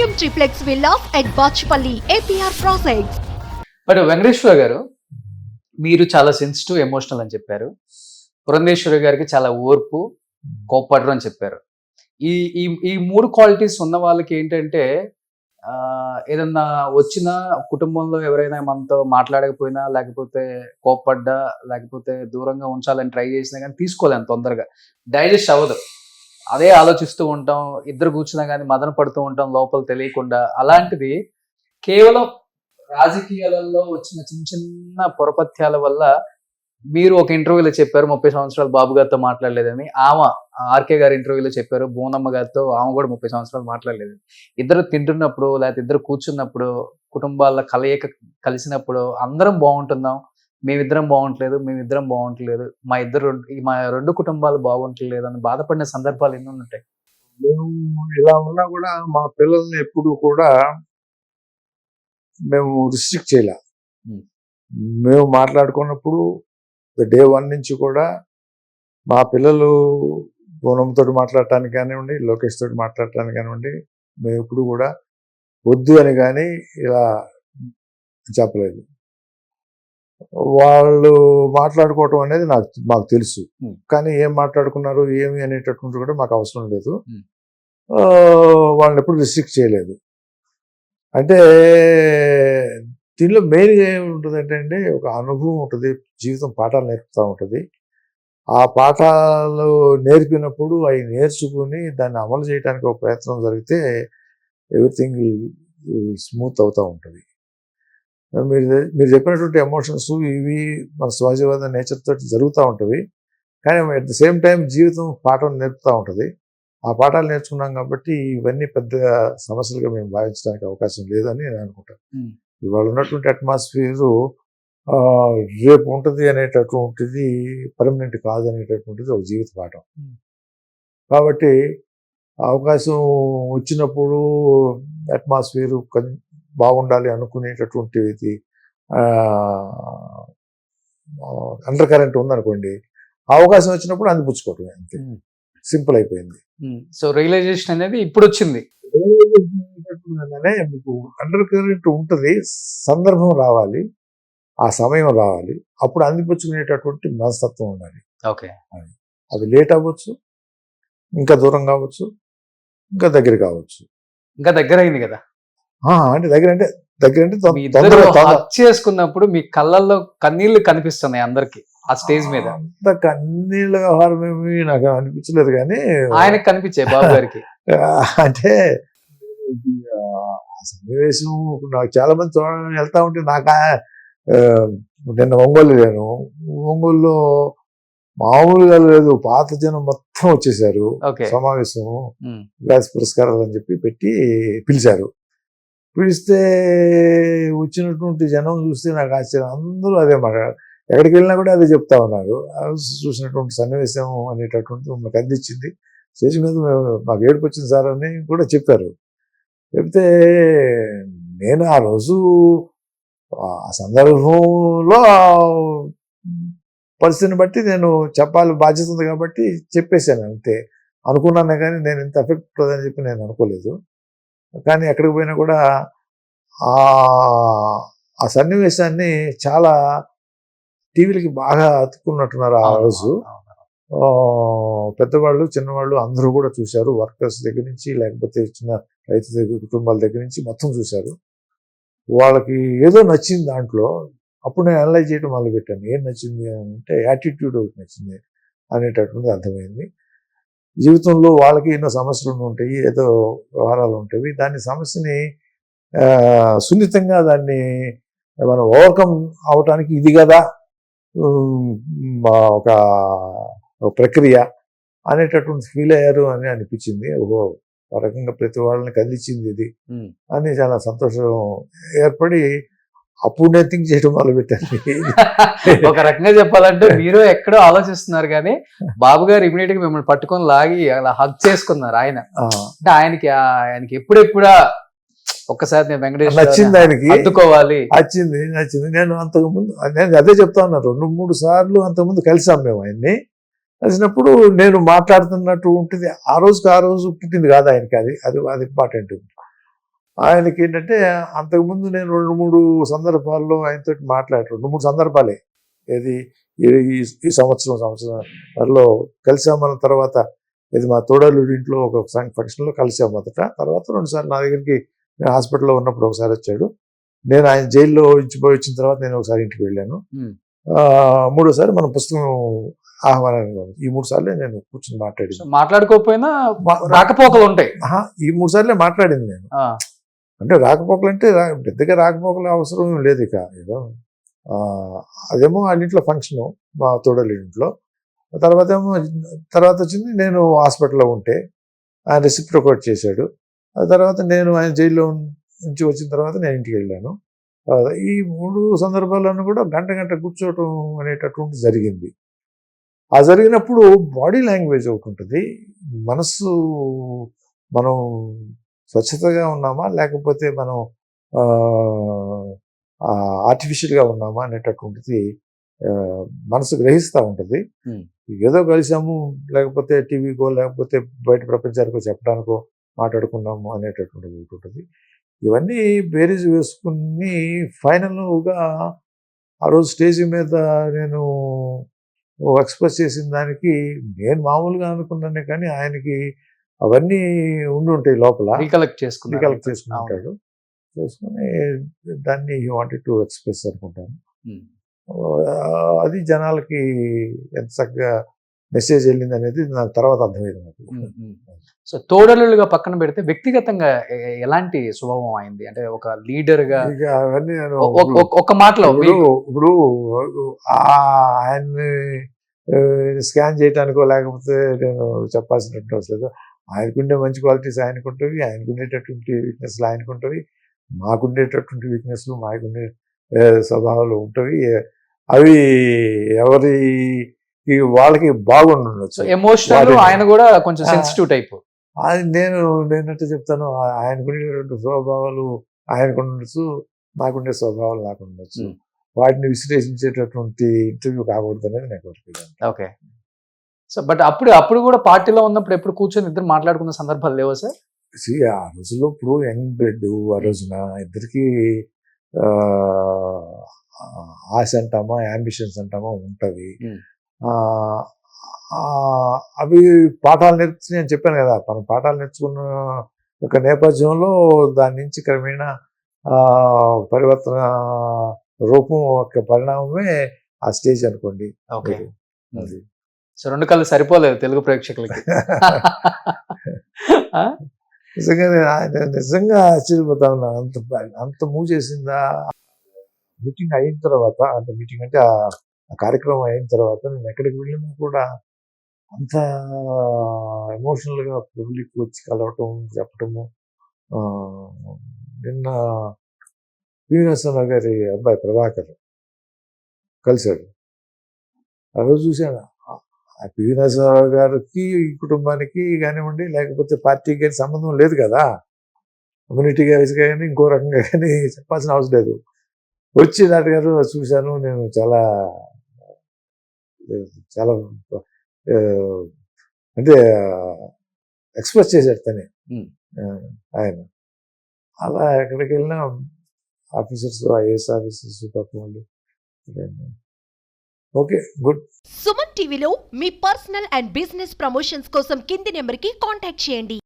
Premium triplex villas at Bachupalli APR projects. But Venkateswara garu, మీరు చాలా sensitive, emotional అని చెప్పారు. పురంధేశ్వరి గారికి చాలా ఓర్పు, కోప్పడరు అని చెప్పారు. ఈ ఈ ఈ మూడు క్వాలిటీస్ ఉన్న వాళ్ళకి ఏంటంటే ఏదన్నా వచ్చినా కుటుంబంలో ఎవరైనా మనతో మాట్లాడకపోయినా, లేకపోతే కోప్పడ్డా, లేకపోతే దూరంగా ఉంచాలని ట్రై చేసినా కానీ తీసుకోలేము, తొందరగా డైజెస్ట్ అవ్వదు. అదే ఆలోచిస్తూ ఉంటాం, ఇద్దరు కూర్చున్నా కానీ మదన పడుతూ ఉంటాం లోపల తెలియకుండా. అలాంటిది కేవలం రాజకీయాలలో వచ్చిన చిన్న చిన్న పొరపత్యాల వల్ల మీరు ఒక ఇంటర్వ్యూలో చెప్పారు 30 సంవత్సరాలు బాబు గారితో మాట్లాడలేదని. ఆమె ఆర్కే గారి ఇంటర్వ్యూలో చెప్పారు భువనమ్మ గారితో ఆమె కూడా 30 సంవత్సరాలు మాట్లాడలేదు. ఇద్దరు తింటున్నప్పుడు, లేకపోతే ఇద్దరు కూర్చున్నప్పుడు, కుటుంబాల కలయిక కలిసినప్పుడు అందరం బాగుంటున్నాం, మేమిద్దరం బాగుంటలేదు, మా రెండు కుటుంబాలు బాగుంటలేదు అని బాధపడిన సందర్భాలు ఎన్ని ఉంటాయి? మేము ఇలా ఉన్నా కూడా మా పిల్లల్ని ఎప్పుడు కూడా మేము రిస్ట్రిక్ట్ చేయలే. మేము మాట్లాడుకున్నప్పుడు డే 1 నుంచి కూడా మా పిల్లలు పూనంతో మాట్లాడటానికి కానివ్వండి, లోకేష్ తోటి మాట్లాడటానికి కానివ్వండి, మేము ఎప్పుడు కూడా వద్దు అని కానీ ఇలా చెప్పలేదు. వాళ్ళు మాట్లాడుకోవటం అనేది మాకు తెలుసు, కానీ ఏం మాట్లాడుకున్నారు ఏమి అనేటటువంటి కూడా మాకు అవసరం లేదు. వాళ్ళని ఎప్పుడు రిస్ట్రిక్ట్ చేయలేదు. అంటే దీనిలో మెయిన్గా ఏముంటుందంటే అండి, ఒక అనుభవం ఉంటుంది, జీవితం పాఠాలు నేర్పుతూ ఉంటుంది. ఆ పాఠాలు నేర్పినప్పుడు అవి నేర్చుకుని దాన్ని అమలు చేయడానికి ఒక ప్రయత్నం జరిగితే ఎవ్రీథింగ్ స్మూత్ అవుతూ ఉంటుంది. మీరు చెప్పినటువంటి ఎమోషన్స్ ఇవి మన సహజవాద నేచర్ తోటి జరుగుతూ ఉంటుంది. కానీ అట్ ద సేమ్ టైం జీవితం పాఠం నేర్పుతూ ఉంటుంది. ఆ పాఠాలు నేర్చుకున్నాం కాబట్టి ఇవన్నీ పెద్ద సమస్యలుగా మేము భావించడానికి అవకాశం లేదని నేను అనుకుంటాను. ఇవాళ ఉన్నటువంటి అట్మాస్ఫియరు రేపు ఉంటుంది అనేటటువంటిది పర్మనెంట్ కాదు అనేటటువంటిది ఒక జీవిత పాఠం. కాబట్టి అవకాశం వచ్చినప్పుడు అట్మాస్ఫియరు బాగుండాలి అనుకునేటటువంటిది అండర్ కరెంట్ ఉందనుకోండి, అవకాశం వచ్చినప్పుడు అందిపుచ్చుకోవటమే, అంతే, సింపుల్ అయిపోయింది. సో రియలైజేషన్ అనేది ఇప్పుడు వచ్చింది. మీకు అండర్ కరెంట్ ఉంటుంది, సందర్భం రావాలి, ఆ సమయం రావాలి, అప్పుడు అందిపుచ్చుకునేటటువంటి మనస్తత్వం ఉండాలి. ఓకే, అది లేట్ అవ్వచ్చు, ఇంకా దూరం కావచ్చు, ఇంకా దగ్గర కావచ్చు. ఇంకా దగ్గర అయింది కదా. అంటే దగ్గర అంటే చేసుకున్నప్పుడు మీ కళ్ళల్లో కన్నీళ్లు కనిపిస్తున్నాయి అందరికి ఆ స్టేజ్ మీద. అంత కన్నీళ్ళ వ్యవహారం ఏమి నాకు అనిపించలేదు, కానీ ఆయనకు కనిపించాయి బాబు గారికి. అంటే సన్నివేశం నాకు చాలా మంది వెళ్తా ఉంటే నాకు నిన్న ఒంగోలులో మామూలుగా లేదు, పాత జనం మొత్తం వచ్చేసారు. సమావేశం వ్యాస పురస్కారాలు అని చెప్పి పెట్టి పిలిచారు. పిలిస్తే వచ్చినటువంటి జనం చూస్తే నాకు ఆశ్చర్యం. అందరూ అదే మాట, ఎక్కడికి వెళ్ళినా కూడా అదే చెప్తా ఉన్నారు. చూసినటువంటి సన్నివేశం అనేటటువంటి మాకు అందించింది. స్టేజ్ మీద మాకు ఏడుపు వచ్చింది సార్ అని కూడా చెప్పారు. చెప్తే నేను ఆ రోజు ఆ సందర్భంలో పరిస్థితిని బట్టి నేను చెప్పాలి, బాధ్యత ఉంది కాబట్టి చెప్పేశాను, అంతే. అనుకున్నానే కానీ నేను ఇంత ఎఫెక్ట్ ఉంటుందని చెప్పి నేను అనుకోలేదు. కానీ ఎక్కడికి పోయినా కూడా ఆ సన్నివేశాన్ని చాలా టీవీలకి బాగా అతుక్కున్నట్టున్నారు ఆ రోజు. పెద్దవాళ్ళు చిన్నవాళ్ళు అందరూ కూడా చూశారు. వర్కర్స్ దగ్గర నుంచి, లేకపోతే చిన్న రైతు దగ్గర కుటుంబాల దగ్గర నుంచి మొత్తం చూశారు. వాళ్ళకి ఏదో నచ్చింది దాంట్లో. అప్పుడు నేను అనలైజ్ చేయడం మొదలుపెట్టాను. ఏం నచ్చింది అంటే యాటిట్యూడ్ ఒకటి నచ్చింది అనేటటువంటిది అర్థమైంది. జీవితంలో వాళ్ళకి ఎన్నో సమస్యలు ఉంటాయి, ఏదో వ్యవహారాలు ఉంటాయి. దాని సమస్యని సున్నితంగా దాన్ని మనం ఓవర్కమ్ అవటానికి ఇది కదా ఒక ప్రక్రియ అనేటటువంటి ఫీల్ అయ్యారు అని అనిపించింది. ఓహో, ఆ రకంగా ప్రతి వాళ్ళని కదిలించింది ఇది అని చాలా సంతోషం ఏర్పడి అప్పుడు నేను థింక్ చేయడం మొదలుపెట్టాను. ఒక రకంగా చెప్పాలంటే మీరు ఎక్కడో ఆలోచిస్తున్నారు కానీ బాబు గారు ఇమీడియట్ గా మిమ్మల్ని పట్టుకొని లాగి అలా హగ్ చేసుకున్నారు. అంటే ఆయనకి ఎప్పుడెప్పుడా ఒక్కసారి నేను వెంకటేశ్వర నచ్చింది, ఆయనకి అందుకోవాలి, నచ్చింది. నేను అంతకుముందు నేను అదే చెప్తా ఉన్నా, 2-3 సార్లు అంతకుముందు కలిసాం మేము. ఆయన్ని కలిసినప్పుడు నేను మాట్లాడుతున్నట్టు ఉంటుంది. ఆ రోజు పుట్టింది కాదు ఆయనకి, అది ఇంపార్టెంట్. ఆయనకి ఏంటంటే అంతకుముందు నేను 2-3 సందర్భాల్లో ఆయనతో మాట్లాడాను. 2-3 సందర్భాలే. ఏది ఈ సంవత్సరంలో కలిసామన్న తర్వాత, ఇది మా తోడల్లుడి ఇంట్లో ఒక ఫంక్షన్లో కలిసాం మొదట. తర్వాత 2 సార్లు నా దగ్గరికి, నేను హాస్పిటల్లో ఉన్నప్పుడు ఒకసారి వచ్చాడు. నేను ఆయన జైల్లో వచ్చిన తర్వాత నేను ఒకసారి ఇంటికి వెళ్ళాను. మూడోసారి మన పుస్తకం ఆహ్వానానికి ఈ 3 సార్లే నేను కూర్చొని మాట్లాడింది. మాట్లాడుకోకపోయినా రాకపోకలు ఉంటాయి. ఈ 3 సార్లే మాట్లాడింది నేను. అంటే రాకపోకలు అంటే పెద్దగా రాకపోకలు అవసరం లేదు. ఇక ఏదో అదేమో వాళ్ళ ఇంట్లో ఫంక్షను, మా తోడలి ఇంట్లో. తర్వాత వచ్చింది నేను హాస్పిటల్లో ఉంటే ఆయన రెసిప్రొకేట్ చేశాడు. ఆ తర్వాత నేను ఆయన జైల్లో నుంచి వచ్చిన తర్వాత నేను ఇంటికి వెళ్ళాను. ఈ 3 సందర్భాలను కూడా గంట కూర్చోవటం అనేటటువంటి జరిగింది. ఆ జరిగినప్పుడు బాడీ లాంగ్వేజ్ ఒకటి ఉంటుంది. మనస్సు, మనం స్వచ్ఛతగా ఉన్నామా లేకపోతే మనం ఆర్టిఫిషియల్గా ఉన్నామా అనేటటువంటిది మనసు గ్రహిస్తూ ఉంటుంది. ఏదో కలిసాము, లేకపోతే టీవీకో లేకపోతే బయట ప్రపంచానికో చెప్పడానికో మాట్లాడుకున్నాము అనేటటువంటిది ఉంటుంది. ఇవన్నీ బేరీజ్ వేసుకుని ఫైనల్గా ఆ రోజు స్టేజ్ మీద నేను ఎక్స్ప్రెస్ చేసిన దానికి నేను మామూలుగా అనుకున్నానే, కానీ ఆయనకి అవన్నీ ఉండి ఉంటాయి లోపల. రీకలెక్ట్ చేసుకుంటాడు. చేసుకుని దాన్ని హీ వాంటెడ్ టు ఎక్స్ప్రెస్ అనుకుంటాను. అది జనాలకి ఎంత చక్కగా మెసేజ్ వెళ్ళింది అనేది నాకు తర్వాత అర్థమైంది నాకు. సో తోడలుగా పక్కన పెడితే వ్యక్తిగతంగా ఎలాంటి స్వభావం అయింది? అంటే ఒక లీడర్ గా అవన్నీ నేను ఒక మాటలో ఇప్పుడు ఆయన్ని స్కాన్ చేయడానికో లేకపోతే నేను చెప్పాల్సినట్టు అవసరం. ఆయనకుండే మంచి క్వాలిటీస్ ఆయనకుంటవి, ఆయనకుండేటటువంటి వీక్నెస్లు ఆయనకుంటవి, మాకుండేటటువంటి వీక్నెస్లు మాకుండే స్వభావాలు ఉంటవి. అవి ఎవరి వాళ్ళకి బాగుండొచ్చు. ఎమోషనల్ ఆయన కూడా కొంచెం సెన్సిటివ్ టైప్. అది నేనంటే చెప్తాను, ఆయనకుండేటువంటి స్వభావాలు ఆయనకు ఉండొచ్చు, నాకుండే స్వభావాలు నాకు ఉండొచ్చు. వాటిని విశ్లేషించేటటువంటి ఇంటర్వ్యూ కాకూడదు అనేది నాకు ఫీలింగ్. ఓకే. సో బట్ అప్పుడు కూడా పార్టీలో ఉన్నప్పుడు ఎప్పుడు కూర్చొని ఇద్దరు మాట్లాడుకున్న సందర్భాలు లేవా సార్? ఆ రోజుల్లో ఇప్పుడు యంగ్ బ్లడ్, ఆ రోజున ఇద్దరికి ఆశ అంటామా, యాంబిషన్స్ అంటామా ఉంటవి. అవి పాఠాలు నేర్చుకుని నేను చెప్పాను కదా, మనం పాఠాలు నేర్చుకున్న యొక్క నేపథ్యంలో దాని నుంచి క్రమేణా పరివర్తన రూపం యొక్క పరిణామమే ఆ స్టేజ్ అనుకోండి. ఓకే. సో 2 కళ్ళు సరిపోలేదు తెలుగు ప్రేక్షకులకి. నిజంగా ఆశ్చర్యపోతా ఉన్నా. అంత మూవ్ చేసిందా మీటింగ్ అయిన తర్వాత, అంటే మీటింగ్ అంటే ఆ కార్యక్రమం అయిన తర్వాత నేను ఎక్కడికి వెళ్ళినా కూడా అంత ఎమోషనల్గా పబ్లిక్ వచ్చి కలవటం, చెప్పటము. నిన్న శ్రీనివాసరావు గారి అబ్బాయి ప్రభాకర్ కలిశాడు. ఆ రోజు చూశాను, పివి నరసింహారావు గారికి ఈ కుటుంబానికి కానివ్వండి లేకపోతే పార్టీకి కానీ సంబంధం లేదు కదా. కమ్యూనిటీ వైజ్గా కానీ ఇంకో రకంగా కానీ చెప్పాల్సిన అవసరం లేదు. వచ్చి డాక్టర్ గారు చూశాను, నేను చాలా అంటే ఎక్స్ప్రెస్ చేశాడు తనే ఆయన. అలా ఎక్కడికి వెళ్ళినా ఆఫీసర్స్, ఐఏఎస్ ఆఫీసర్స్ పాపం వాళ్ళు. Okay, good. సుమన్ టీవీలో మీ పర్సనల్ అండ్ బిజినెస్ ప్రమోషన్స్ కోసం కింది నెంబర్కి కాంటాక్ట్ చేయండి.